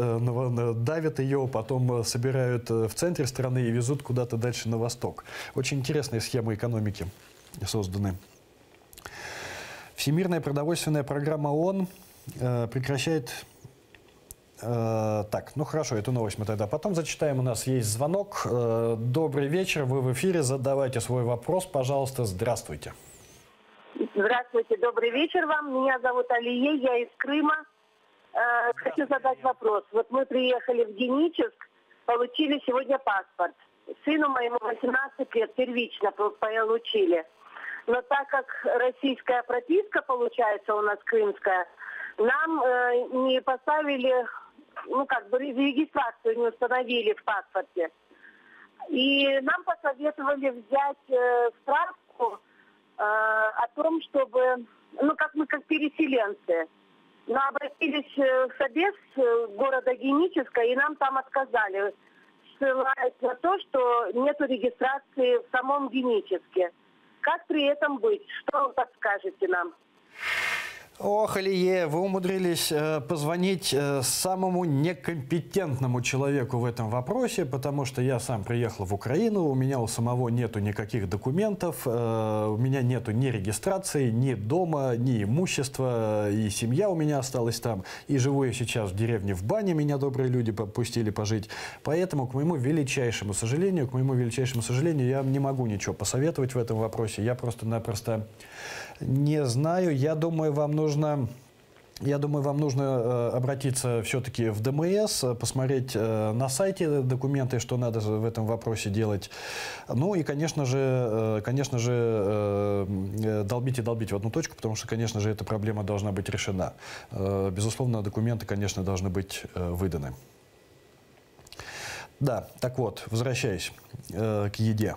давят ее, потом собирают в центре страны и везут куда-то дальше на восток. Очень интересные схемы экономики созданы. Всемирная продовольственная программа ООН прекращает... Так, ну хорошо, эту новость мы тогда потом зачитаем. У нас есть звонок. Добрый вечер, вы в эфире. Задавайте свой вопрос, пожалуйста. Здравствуйте. Здравствуйте, добрый вечер вам. Меня зовут Алия, я из Крыма. Хочу задать вопрос. Вот мы приехали в Геническ, получили сегодня паспорт. Сыну моему 18 лет первично получили. Но так как российская прописка, получается, у нас крымская, нам не поставили, ну как бы регистрацию не установили в паспорте. И нам посоветовали взять справку о том, чтобы, ну как мы как переселенцы. Но обратились в Собес города Геническа, и нам там отказали, ссылаясь на то, что нет регистрации в самом Геническе. Как при этом быть? Что вы подскажете нам? Ох, Алие, вы умудрились позвонить самому некомпетентному человеку в этом вопросе, потому что я сам приехал в Украину, у меня у самого нету никаких документов, у меня нету ни регистрации, ни дома, ни имущества, и семья у меня осталась там, и живу я сейчас в деревне в бане, меня добрые люди пустили пожить. Поэтому, к моему величайшему сожалению, я не могу ничего посоветовать в этом вопросе, я просто-напросто не знаю. Я думаю, вам нужно обратиться все-таки в ДМС, посмотреть на сайте документы, что надо в этом вопросе делать. Ну и, конечно же, долбить в одну точку, потому что, конечно же, эта проблема должна быть решена. Безусловно, документы, конечно, должны быть выданы. Да, так вот, возвращаясь к еде.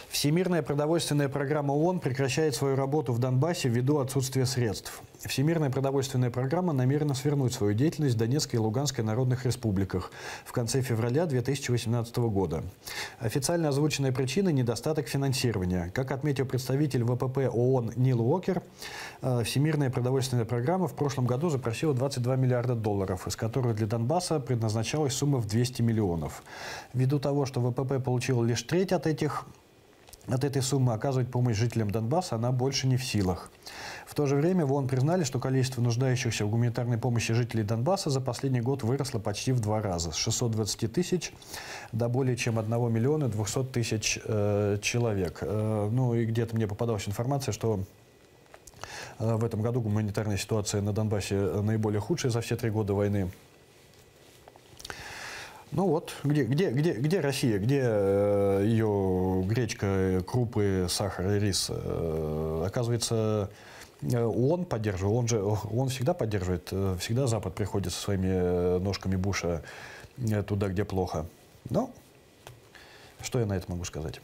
Всемирная продовольственная программа ООН прекращает свою работу в Донбассе ввиду отсутствия средств. Всемирная продовольственная программа намерена свернуть свою деятельность в Донецкой и Луганской народных республиках в конце февраля 2018 года. Официально озвученная причина – недостаток финансирования. Как отметил представитель ВПП ООН Нил Уокер, Всемирная продовольственная программа в прошлом году запросила $22 миллиарда, из которых для Донбасса предназначалась сумма в 200 миллионов. Ввиду того, что ВПП получила лишь треть от этой суммы, оказывать помощь жителям Донбасса она больше не в силах. В то же время в ООН признали, что количество нуждающихся в гуманитарной помощи жителей Донбасса за последний год выросло почти в 2 раза, с 620 тысяч до более чем 1 миллиона 200 тысяч человек. Ну и где-то мне попадалась информация, что в этом году гуманитарная ситуация на Донбассе наиболее худшая за все 3 года войны. Ну вот, где Россия, где ее гречка, крупы, сахар и рис? Оказывается, ООН поддерживает, он всегда поддерживает, всегда Запад приходит со своими ножками Буша туда, где плохо. Но что я на это могу сказать?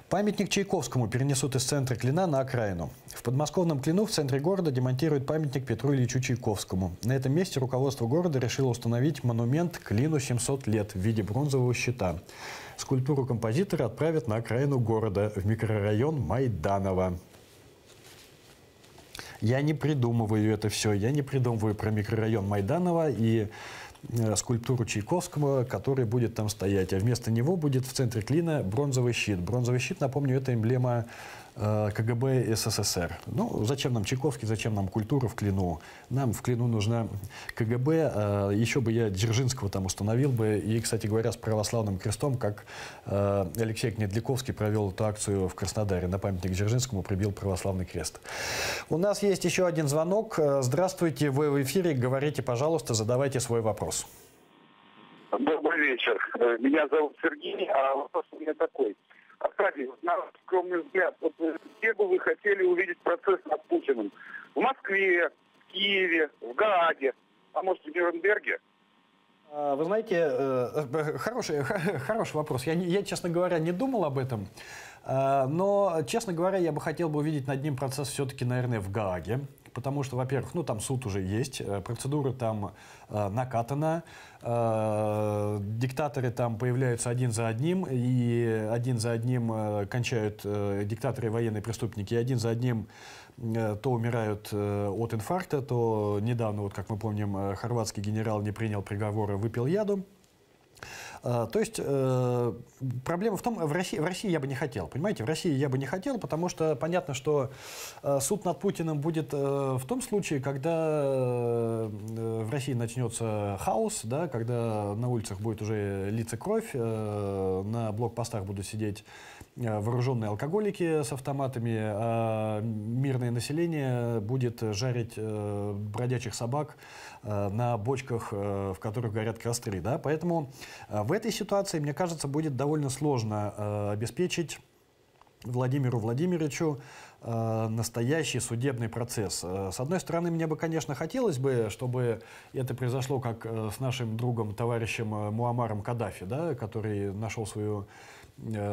Памятник Чайковскому перенесут из центра Клина на окраину. В подмосковном Клину в центре города демонтируют памятник Петру Ильичу Чайковскому. На этом месте руководство города решило установить монумент Клину 700 лет в виде бронзового щита. Скульптуру композитора отправят на окраину города, в микрорайон Майданово. Я не придумываю это все, я не придумываю про микрорайон Майданово и скульптуру Чайковского, который будет там стоять. А вместо него будет в центре Клина бронзовый щит. Бронзовый щит, напомню, это эмблема КГБ СССР. Ну, зачем нам Чайковский, зачем нам культура в Клину? Нам в Клину нужна КГБ. Еще бы я Дзержинского там установил бы. И, кстати говоря, с православным крестом, как Алексей Кнедликовский провел эту акцию в Краснодаре. На памятник Дзержинскому прибил православный крест. У нас есть еще один звонок. Здравствуйте, вы в эфире. Говорите, пожалуйста, задавайте свой вопрос. Добрый вечер. Меня зовут Сергей, а вопрос у меня такой. Аркадий, на скромный взгляд, вот где бы вы хотели увидеть процесс над Путиным? В Москве, в Киеве, в Гааге, а может в Нюрнберге? Вы знаете, хороший вопрос. Я, честно говоря, не думал об этом. Но, честно говоря, я бы хотел бы увидеть над ним процесс все-таки, наверное, в Гааге. Потому что, во-первых, ну, там суд уже есть, процедура там накатана, диктаторы там появляются один за одним, и один за одним кончают диктаторы и военные преступники, и один за одним то умирают от инфаркта, то недавно, вот как мы помним, хорватский генерал не принял приговора, выпил яду. То есть проблема в том, в России я бы не хотел, понимаете, в России я бы не хотел, потому что понятно, что суд над Путиным будет в том случае, когда в России начнется хаос, да, когда на улицах будет уже литься кровь, на блокпостах будут сидеть вооруженные алкоголики с автоматами, а мирное население будет жарить бродячих собак на бочках, в которых горят костры. Да? Поэтому в этой ситуации, мне кажется, будет довольно сложно обеспечить Владимиру Владимировичу настоящий судебный процесс. С одной стороны, мне бы, конечно, хотелось бы, чтобы это произошло как с нашим другом, товарищем Муаммаром Каддафи, да, который нашел свою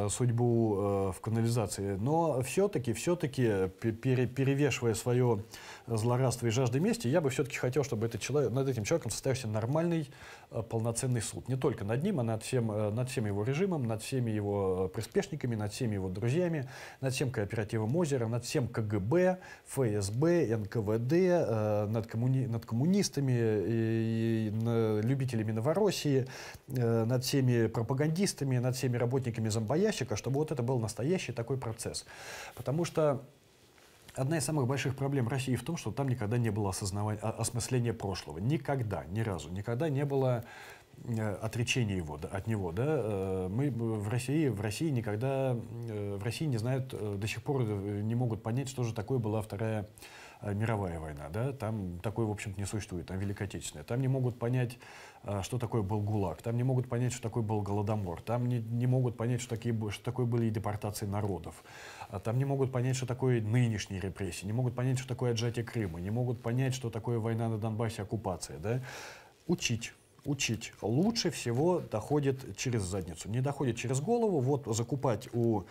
судьбу в канализации. Но все-таки, перевешивая свое злорадство и жажду мести, я бы все-таки хотел, чтобы над этим человеком состоялся нормальный, полноценный суд. Не только над ним, а над всем его режимом, над всеми его приспешниками, над всеми его друзьями, над всем кооперативом «Озеро», над всем КГБ, ФСБ, НКВД, над коммунистами, и любителями Новороссии, над всеми пропагандистами, над всеми работниками зомбоящика, чтобы вот это был настоящий такой процесс. Потому что одна из самых больших проблем России в том, что там никогда не было осмысления прошлого. Никогда, ни разу. Никогда не было отречения от него. Да? Мы в России никогда, в России не знают, до сих пор не могут понять, что же такое была Вторая мировая война. Да? Там такой, в общем-то, не существует, там Великая Отечественная. Там не могут понять, что такое был ГУЛАГ, там не могут понять, что такое был Голодомор, там не могут понять, что такое были депортации народов, там не могут понять, что такое нынешние репрессии, не могут понять, что такое отжатие Крыма, не могут понять, что такое война на Донбассе, оккупация. Да? Учить. учить лучше всего доходит через задницу. Не доходит через голову. Вот закупать у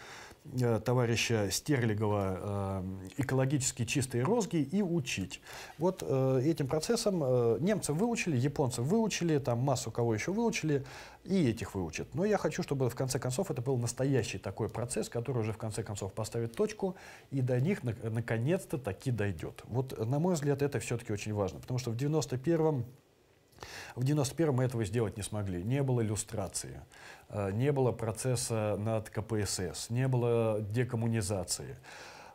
товарища Стерлигова экологически чистые розги и учить. Вот этим процессом немцы выучили, японцы выучили, там массу кого еще выучили, и этих выучат. Но я хочу, чтобы в конце концов это был настоящий такой процесс, который уже в конце концов поставит точку, и до них наконец-то таки дойдет. Вот, на мой взгляд, это все-таки очень важно, потому что в 91-м мы этого сделать не смогли. Не было иллюстрации, не было процесса над КПСС, не было декоммунизации.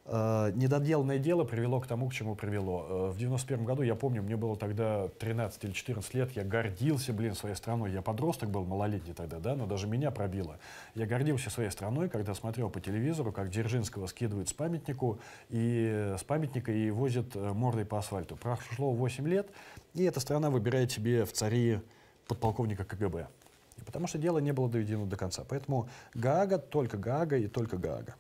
Недоделанное дело привело к тому, к чему привело. В 91 году, я помню, мне было тогда 13 или 14 лет, я гордился, своей страной. Я подросток был, малолетний тогда, да, но даже меня пробило. Я гордился своей страной, когда смотрел по телевизору, как Дзержинского скидывают с памятника и возят мордой по асфальту. Прошло 8 лет, и эта страна выбирает себе в цари подполковника КГБ. Потому что дело не было доведено до конца. Поэтому Гаага, только Гаага и только Гаага.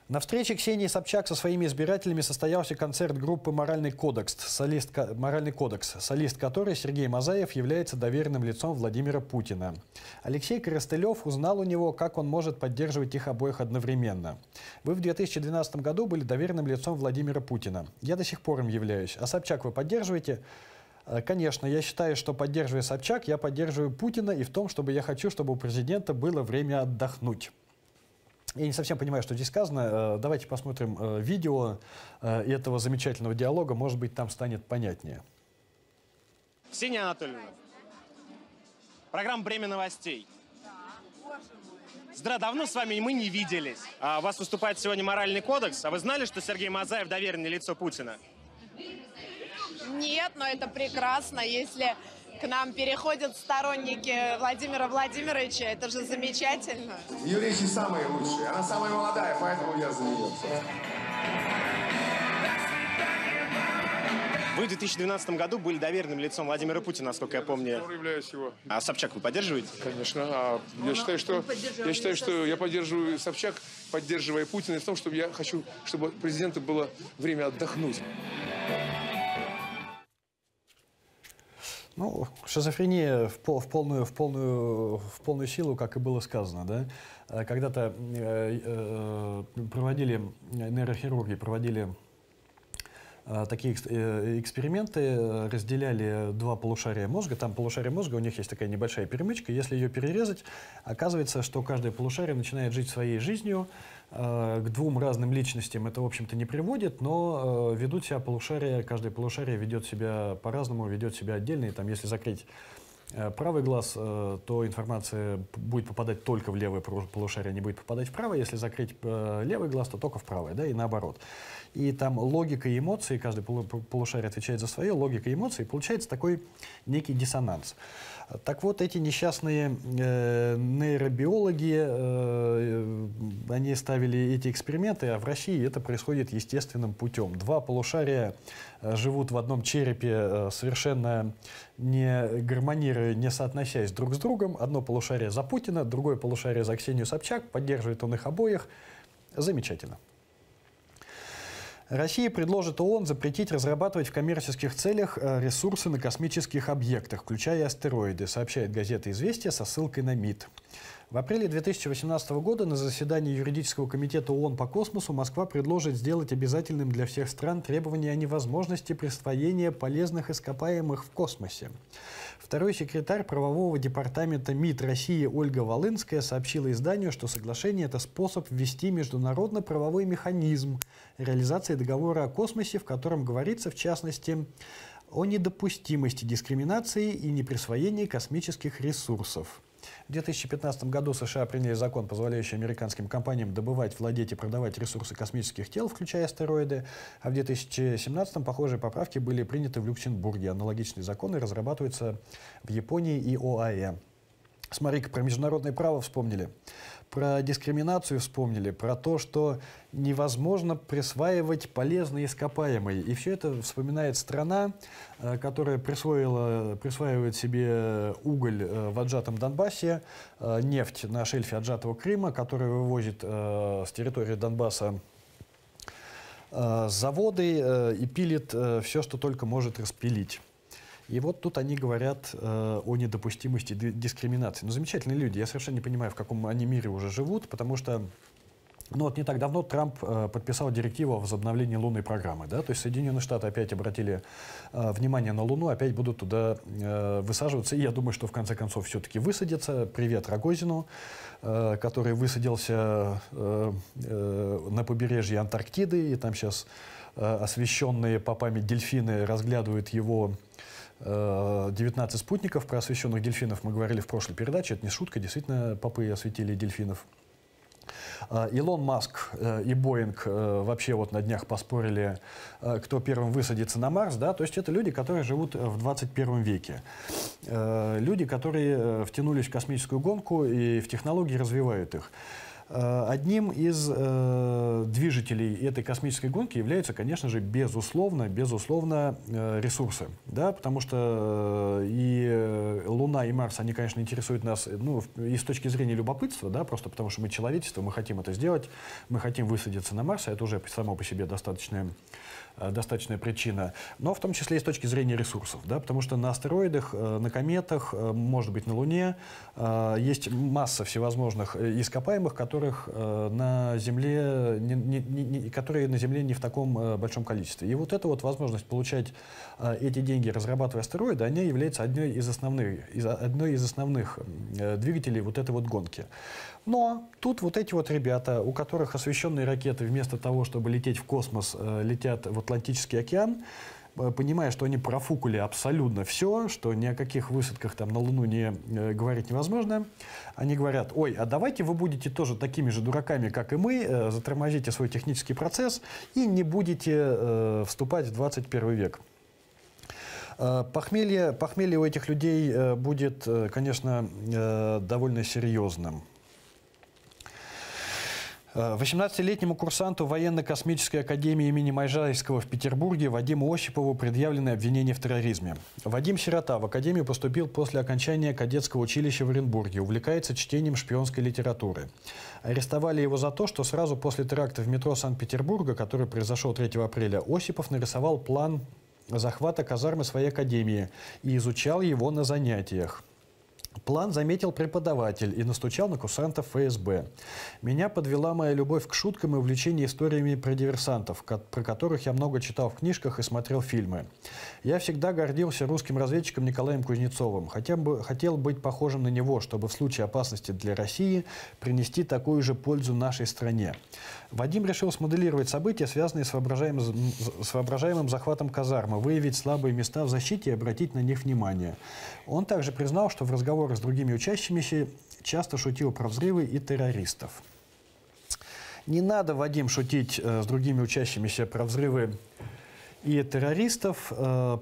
На встрече Ксении Собчак со своими избирателями состоялся концерт группы «Моральный кодекс», солист которой Сергей Мазаев является доверенным лицом Владимира Путина. Алексей Коростылев узнал у него, как он может поддерживать их обоих одновременно. Вы в 2012 году были доверенным лицом Владимира Путина. Я до сих пор им являюсь. А Собчак вы поддерживаете? Конечно, я считаю, что, поддерживая Собчак, я поддерживаю Путина и в том, я хочу, чтобы у президента было время отдохнуть. Я не совсем понимаю, что здесь сказано. Давайте посмотрим видео этого замечательного диалога. Может быть, там станет понятнее. Ксения Анатольевна, программа «Время новостей». Давно с вами мы не виделись. У вас выступает сегодня «Моральный кодекс». А вы знали, что Сергей Мазаев доверенное лицо Путина? Нет, но это прекрасно, если к нам переходят сторонники Владимира Владимировича. Это же замечательно. Ее речи самые лучшие. Она самая молодая, поэтому я за нее. Вы в 2012 году были доверенным лицом Владимира Путина, насколько я помню. Я являюсь его. А Собчак вы поддерживаете? Конечно. Я считаю, что я поддерживаю Собчак, поддерживая Путина, и в том, что я хочу, чтобы президенту было время отдохнуть. Ну, шизофрения в полную силу, как и было сказано, да. Когда-то нейрохирурги проводили такие эксперименты, разделяли два полушария мозга. Там полушарие мозга, у них есть такая небольшая перемычка. Если ее перерезать, оказывается, что каждое полушарие начинает жить своей жизнью. К двум разным личностям это, в общем-то, не приводит, но ведут себя полушария, каждое полушарие ведет себя по-разному, ведет себя отдельно. И там, если закрыть правый глаз, то информация будет попадать только в левое полушарие, не будет попадать в правое. Если закрыть левый глаз, то только в правое, да, и наоборот. И там логика и эмоции, каждый полушарие отвечает за свое, логика и эмоции, получается такой некий диссонанс. Так вот, эти несчастные нейробиологи, они ставили эти эксперименты, а в России это происходит естественным путем. Два полушария живут в одном черепе, совершенно не гармонируя, не соотносясь друг с другом. Одно полушарие за Путина, другое полушарие за Ксению Собчак, поддерживает он их обоих. Замечательно. Россия предложит ООН запретить разрабатывать в коммерческих целях ресурсы на космических объектах, включая астероиды, сообщает газета «Известия» со ссылкой на МИД. В апреле 2018 года на заседании юридического комитета ООН по космосу Москва предложит сделать обязательным для всех стран требование о невозможности присвоения полезных ископаемых в космосе. Второй секретарь правового департамента МИД России Ольга Волынская сообщила изданию, что соглашение – это способ ввести международно-правовой механизм реализации договора о космосе, в котором говорится, в частности, о недопустимости дискриминации и неприсвоении космических ресурсов. В 2015 году США приняли закон, позволяющий американским компаниям добывать, владеть и продавать ресурсы космических тел, включая астероиды. А в 2017 похожие поправки были приняты в Люксембурге. Аналогичные законы разрабатываются в Японии и ОАЭ. Смотри-ка, про международное право вспомнили, про дискриминацию вспомнили, про то, что невозможно присваивать полезные ископаемые. И все это вспоминает страна, которая присваивает себе уголь в отжатом Донбассе, нефть на шельфе отжатого Крыма, которая вывозит с территории Донбасса заводы и пилит все, что только может распилить. И вот тут они говорят о недопустимости дискриминации. Ну, замечательные люди. Я совершенно не понимаю, в каком они мире уже живут, потому что ну, вот не так давно Трамп подписал директиву о возобновлении лунной программы. Да? То есть Соединенные Штаты опять обратили внимание на Луну, опять будут туда высаживаться. И я думаю, что в конце концов все-таки высадятся. Привет Рогозину, который высадился на побережье Антарктиды. И там сейчас освещенные попами дельфины разглядывают его 19 спутников. Про освещенных дельфинов мы говорили в прошлой передаче. Это не шутка, действительно попы осветили дельфинов. Илон Маск и Боинг вообще вот на днях поспорили, кто первым высадится на Марс. Да? То есть это люди, которые живут в 21 веке. Люди, которые втянулись в космическую гонку и в технологии развивают их. Одним из движителей этой космической гонки являются, конечно же, безусловно, ресурсы. Да? Потому что и Луна, и Марс, они, конечно, интересуют нас ну, и с точки зрения любопытства, да? Просто потому что мы человечество, мы хотим это сделать, мы хотим высадиться на Марс, а это уже само по себе достаточная причина, но в том числе и с точки зрения ресурсов, да, потому что на астероидах, на кометах, может быть, на Луне есть масса всевозможных ископаемых, которых на Земле, которые на Земле не в таком большом количестве. И вот эта вот возможность получать эти деньги, разрабатывая астероиды, они являются одной из основных двигателей вот этой вот гонки. Но тут вот эти вот ребята, у которых освещенные ракеты вместо того, чтобы лететь в космос, летят в Атлантический океан, понимая, что они профукали абсолютно все, что ни о каких высадках там на Луну говорить невозможно, они говорят: ой, а давайте вы будете тоже такими же дураками, как и мы, затормозите свой технический процесс и не будете вступать в 21 век. Похмелье у этих людей будет, конечно, довольно серьезным. 18-летнему курсанту военно-космической академии имени Можайского в Петербурге Вадиму Осипову предъявлены обвинения в терроризме. Вадим сирота, в академию поступил после окончания кадетского училища в Оренбурге, увлекается чтением шпионской литературы. Арестовали его за то, что сразу после теракта в метро Санкт-Петербурга, который произошел 3 апреля, Осипов нарисовал план захвата казармы своей академии и изучал его на занятиях. План заметил преподаватель и настучал на курсантов ФСБ. Меня подвела моя любовь к шуткам и увлечение историями про диверсантов, про которых я много читал в книжках и смотрел фильмы. Я всегда гордился русским разведчиком Николаем Кузнецовым. Хотел быть похожим на него, чтобы в случае опасности для России принести такую же пользу нашей стране. Вадим решил смоделировать события, связанные с воображаемым захватом казармы, выявить слабые места в защите и обратить на них внимание. Он также признал, что в разговорах с другими учащимися часто шутил про взрывы и террористов. Не надо, Вадим, шутить с другими учащимися про взрывы и террористов,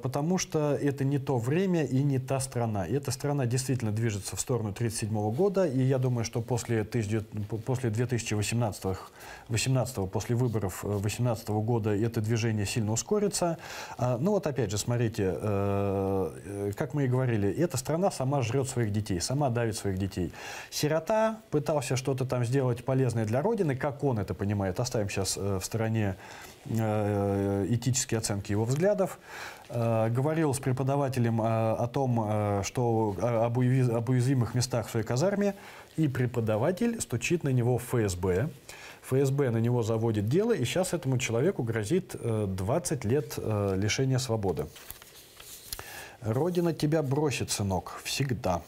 потому что это не то время и не та страна. И эта страна действительно движется в сторону 1937 года, и я думаю, что после 2018, после выборов 2018 года это движение сильно ускорится. Ну вот опять же, смотрите, как мы и говорили, эта страна сама жрет своих детей, сама давит своих детей. Сирота пытался что-то там сделать полезное для Родины, как он это понимает, оставим сейчас в стороне этические оценки его взглядов, говорил с преподавателем о том, что об уязвимых местах в своей казарме, и преподаватель стучит на него в ФСБ. ФСБ на него заводит дело, и сейчас этому человеку грозит 20 лет лишения свободы. Родина тебя бросит, сынок, всегда.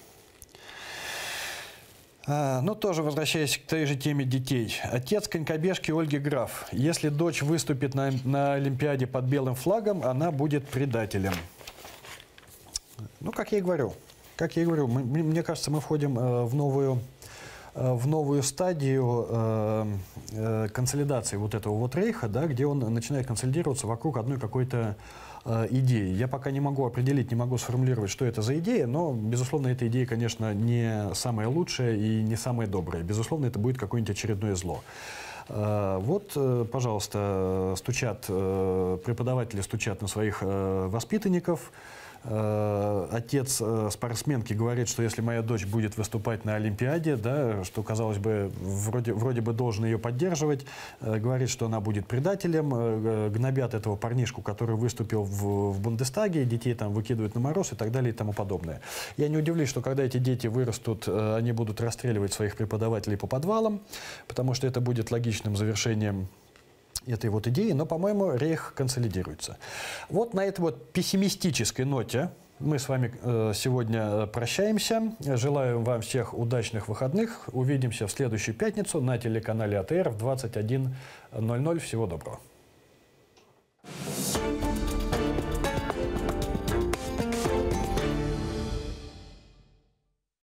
Ну, тоже возвращаясь к той же теме детей. Отец конькобежки Ольги Граф. Если дочь выступит на Олимпиаде под белым флагом, она будет предателем. Ну, как я и говорю, мне кажется, мы входим в новую стадию консолидации вот этого вот рейха, да, где он начинает консолидироваться вокруг одной какой-то идеи. Я пока не могу определить, не могу сформулировать, что это за идея, но, безусловно, эта идея, конечно, не самая лучшая и не самая добрая. Безусловно, это будет какое-нибудь очередное зло. Вот, пожалуйста, преподаватели стучат на своих воспитанников, отец спортсменки говорит, что если моя дочь будет выступать на Олимпиаде, да, что, казалось бы, вроде бы должен ее поддерживать, говорит, что она будет предателем, гнобят этого парнишку, который выступил в Бундестаге, детей там выкидывают на мороз и так далее и тому подобное. Я не удивлюсь, что когда эти дети вырастут, они будут расстреливать своих преподавателей по подвалам, потому что это будет логичным завершением этой вот идеи, но, по-моему, рейх консолидируется. Вот на этой вот пессимистической ноте мы с вами сегодня прощаемся. Желаю вам всех удачных выходных. Увидимся в следующую пятницу на телеканале АТР в 21:00. Всего доброго.